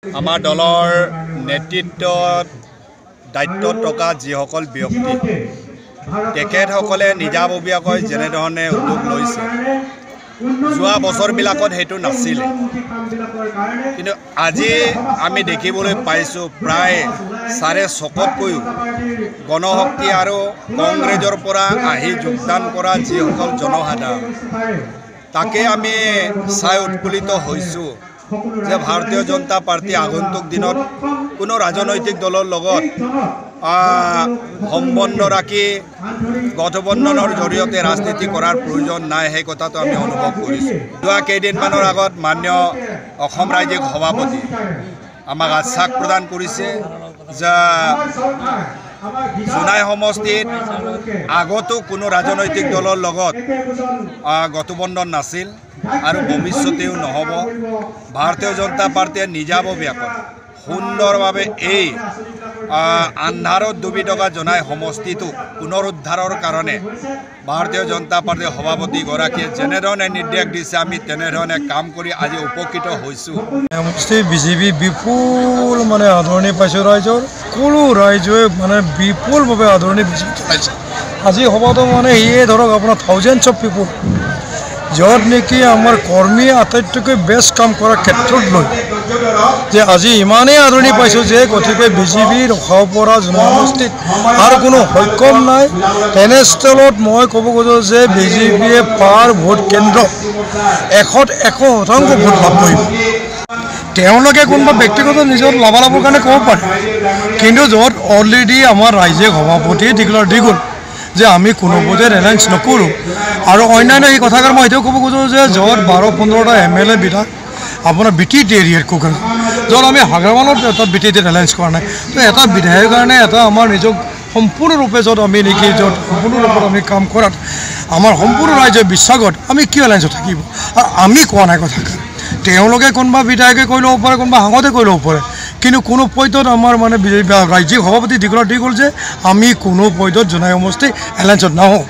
আমাৰ দলৰ নেতৃত্বত দায়িত্বত থকা যিসকল ব্যক্তি তেখেতসকলে নিজাববীয়াকৈ যেনেধৰণে উদ্যোগ লৈছে যোৱা বছৰবিলাকত সেইটো নাছিল কিন্তু আজি আমি দেখিবলৈ পাইছোঁ প্ৰায় 650কৈও গণশক্তি আৰু কংগ্ৰেছৰ পৰা আহি যোগদান কৰা যিসকল জনসাধাৰণ তাকে আমি চাই উৎফুল্লিত হৈছোঁ যে ভাৰতীয় জনতা পাৰ্টি আগন্তুক দিনত কোনো ৰাজনৈতিক দলৰ লগত সম্বন্ধ ৰাখি গঠবন্ধনৰ জৰিয়তে ৰাজনীতি কৰাৰ প্ৰয়োজন নাই সেই কথাটো আমি অনুভৱ কৰিছোঁ। যোৱা কেইদিনমানৰ আগত মাননীয় অসম ৰাজ্যিক সভাপতি আমাক আশ্বাস প্ৰদান কৰিছে যে জোনাই সমষ্টিত আগতো কোনো ৰাজনৈতিক দলৰ লগত গঠবন্ধন নাছিল আৰু ভৱিষ্যতেও নহ'ব। ভাৰতীয় জনতা পাৰ্টিয়ে নিজাববীয়াকৈ সুন্দৰভাৱে এই আন্ধাৰত ডুবি থকা জোনাই সমষ্টিটো পুনৰুদ্ধাৰৰ কাৰণে ভাৰতীয় জনতা পাৰ্টিৰ সভাপতিগৰাকীয়ে যেনেধৰণে নিৰ্দেশ দিছে আমি তেনেধৰণে কাম কৰি আজি উপকৃত হৈছোঁ। সমষ্টি বিজেপি বিপুল আদৰণি পাইছোঁ ৰাইজৰ সকলো ৰাইজে বিপুলভাৱে আদৰণি জনাইছে। আজি সভাটো ইয়ে ধৰক আপোনাৰ থাউজেণ্ডছ অফ পিপুল য'ত নেকি আমাৰ কৰ্মী আটাইতকৈ বেষ্ট কাম কৰাৰ ক্ষেত্ৰত লৈ যে আজি ইমানেই আদৰণি পাইছোঁ যে গতিকে বিজেপি ৰখাব পৰা জনসমষ্টিত আৰু কোনো সক্ষম নাই। তেনেস্থলত মই ক'ব খোজোঁ যে বিজেপিয়ে পাৰ ভোট কেন্দ্ৰ 100% ভোট লাভ কৰিব। তেওঁলোকে কোনোবা ব্যক্তিগত নিজৰ লাভালাভৰ কাৰণে ক'ব পাৰে কিন্তু য'ত অলৰেডি আমাৰ ৰাইজে সভাপতিয়ে ডিক্লেয়াৰ দি গ'ল যে আমি কোনো পৰ্যায়ত এলায়েন্স নকৰোঁ আৰু অন্যান্য এই কথাষাৰ মই এতিয়াও ক'ব খোজোঁ যে য'ত 12-15টা MLA বিধায়ক আপোনাৰ BTT এৰিয়াত কোকৰাঝাৰ য'ত আমি হাগ্ৰামানত এটা BTT এলায়েন্স কৰা নাই তো এটা বিধায়কৰ কাৰণে এটা আমাৰ নিজক সম্পূৰ্ণৰূপে য'ত আমি নেকি য'ত সম্পূৰ্ণৰূপত আমি কাম কৰাত আমাৰ সম্পূৰ্ণ ৰাইজৰ বিশ্বাসত আমি কিয় এলায়েন্সত থাকিব আৰু আমি কোৱা নাই কথাষাৰ তেওঁলোকে কোনোবা বিধায়কে কৈ ল'ব পাৰে কোনোবা সাংসদে কৈ ল'ব পাৰে কিন্তু কোনো পৰ্যায়ত আমাৰ ৰাজ্যিক সভাপতি ডিক্লেয়াৰ দি গ'ল যে আমি কোনো পৰ্যায়ত জোনাই সমষ্টি এলায়েন্সত নাহোঁ।